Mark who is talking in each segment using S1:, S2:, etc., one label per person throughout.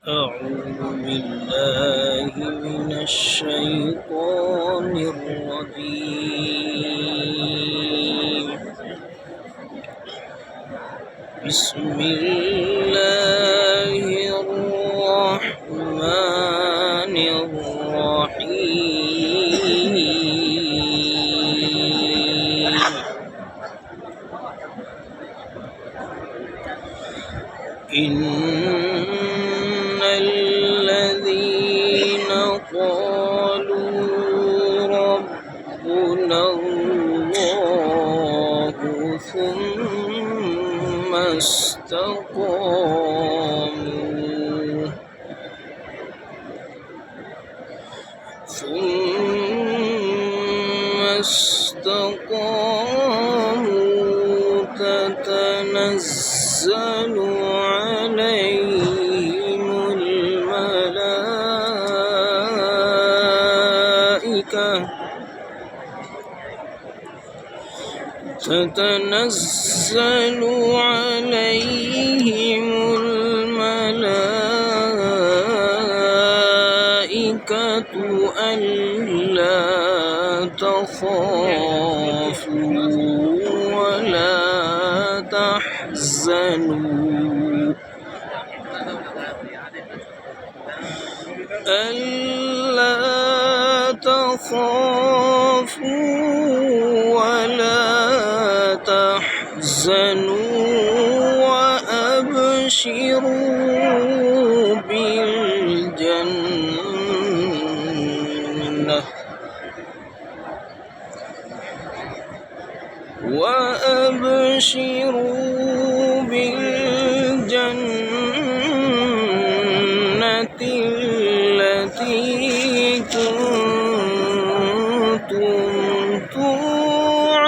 S1: أعوذ بالله من الشيطان الرجيم. بسم الله الرحمن الرحيم. إن الذين قالوا ربنا الله ثم استقاموا تتنزل عليهم الملائكة ألا تخافوا ولا تحزنوا وأبشروا بالجنة التي كنتم توعدون.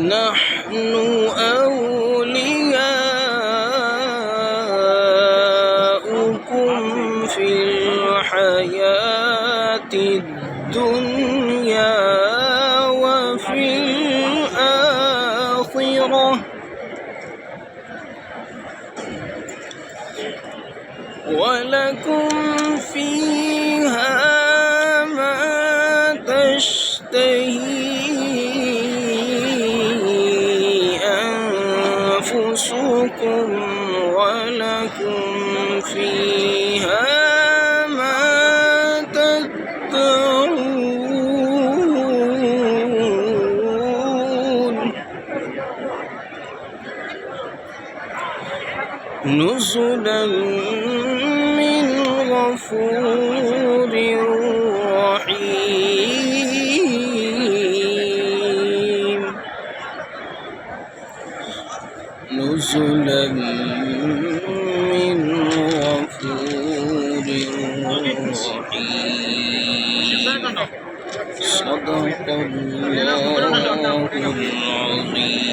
S1: نحن أولياؤكم في الحياة الدنيا وفي الآخرة ولكم فيها ما تشتهي أنفسكم ولكم فيها ما تدعون. نزلا من غفور رحيم. نزلا من غفور رحيم. صدق الله العظيم.